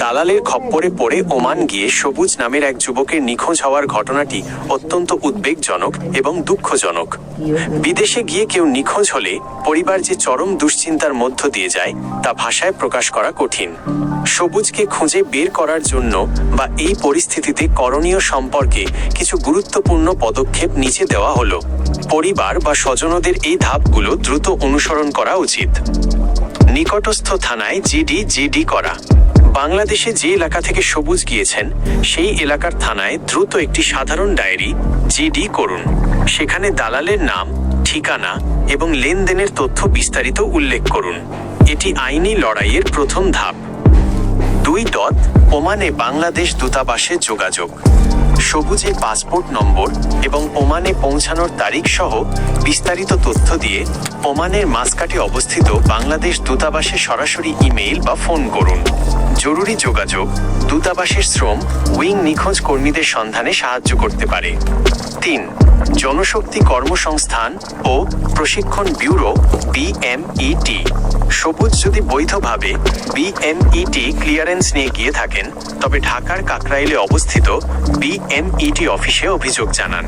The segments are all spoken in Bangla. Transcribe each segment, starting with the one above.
দালালের খপ্পরে পড়ে ওমান গিয়ে সবুজ নামের এক যুবকের নিখোঁজ হওয়ার ঘটনাটি অত্যন্ত উদ্বেগজনক এবং দুঃখজনক। বিদেশে গিয়ে কেউ নিখোঁজ হলে পরিবার যে চরম দুশ্চিন্তার মধ্য দিয়ে যায় তা ভাষায় প্রকাশ করা কঠিন। সবুজকে খুঁজে বের করার জন্য বা এই পরিস্থিতিতে করণীয় সম্পর্কে কিছু গুরুত্বপূর্ণ পদক্ষেপ নিচে দেওয়া হলো। পরিবার বা স্বজনদের এই ধাপগুলো দ্রুত অনুসরণ করা উচিত। নিকটস্থ থানায় জিডি করা। বাংলাদেশে যে এলাকা থেকে সবুজ গিয়েছেন সেই এলাকার থানায় দ্রুত একটি সাধারণ ডায়েরি জিডি করুন। সেখানে দালালের নাম, ঠিকানা এবং লেনদেনের তথ্য বিস্তারিত উল্লেখ করুন। এটি আইনি লড়াইয়ের প্রথম ধাপ। 2. ওমানে বাংলাদেশ দূতাবাসে যোগাযোগ। সবুজের পাসপোর্ট নম্বর এবং ওমানে পৌঁছানোর তারিখ সহ বিস্তারিত তথ্য দিয়ে ওমানের মাসকাটে অবস্থিত বাংলাদেশ দূতাবাসে সরাসরি ইমেইল বা ফোন করুন। জরুরি যোগাযোগ। দূতাবাসের শ্রম উইং নিখোঁজ কর্মীদের সন্ধানে সাহায্য করতে পারে। 3. জনশক্তি কর্মসংস্থান ও প্রশিক্ষণ ব্যুরো BMET। সবুজ যদি বৈধভাবে BMET ক্লিয়ারেন্স নিয়ে গিয়ে থাকেন তবে ঢাকার কাকরাইলে অবস্থিত BMET অফিসে অভিযোগ জানান।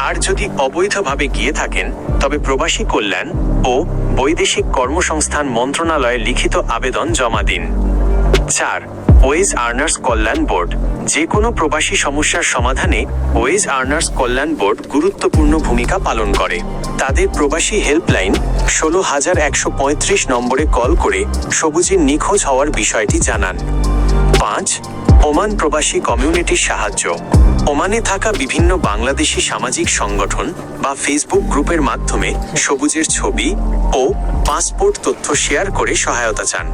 আর যদি অবৈধভাবে গিয়ে থাকেন তবে প্রবাসী কল্যাণ ও বৈদেশিক কর্মসংস্থান মন্ত্রণালয়ে লিখিত আবেদন জমা দিন। 4. ওয়েজ আর্নার্স কল্যাণ বোর্ড। যে কোনো প্রবাসী সমস্যার সমাধানে ওয়েজ আর্নার্স কল্যাণ বোর্ড গুরুত্বপূর্ণ ভূমিকা পালন করে। তাদের প্রবাসী হেল্পলাইন 16135 নম্বরে কল করে সবুজের নিখোঁজ হওয়ার বিষয়টি জানান। 5. ওমান প্রবাসী কমিউনিটির সাহায্য। ওমানে থাকা বিভিন্ন বাংলাদেশি সামাজিক সংগঠন বা ফেসবুক গ্রুপের মাধ্যমে সবুজের ছবি ও পাসপোর্ট তথ্য শেয়ার করে সহায়তা চান।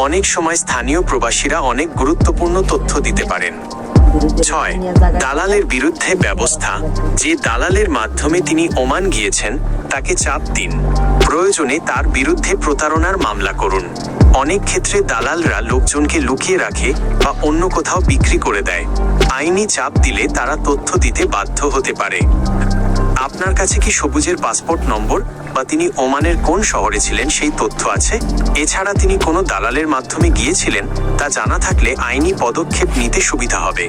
অনেক সময় স্থানীয় প্রবাসীরা অনেক গুরুত্বপূর্ণ তথ্য দিতে পারেন। 6. দালালের বিরুদ্ধে ব্যবস্থা। যে দালালের মাধ্যমে তিনি ওমান গিয়েছেন তাকে চাপ দিন। প্রয়োজনে তার বিরুদ্ধে প্রতারণার মামলা করুন। অনেক ক্ষেত্রে দালালরা লোকজনকে লুকিয়ে রাখে বা অন্য কোথাও বিক্রি করে দেয়। আইনি চাপ দিলে তারা তথ্য দিতে বাধ্য হতে পারে। আপনার কাছে কি সবুজের পাসপোর্ট নম্বর বা তিনি ওমানের কোন শহরে ছিলেন সেই তথ্য আছে? এছাড়া তিনি কোনো দালালের মাধ্যমে গিয়েছিলেন তা জানা থাকলে আইনি পদক্ষেপ নিতে সুবিধা হবে।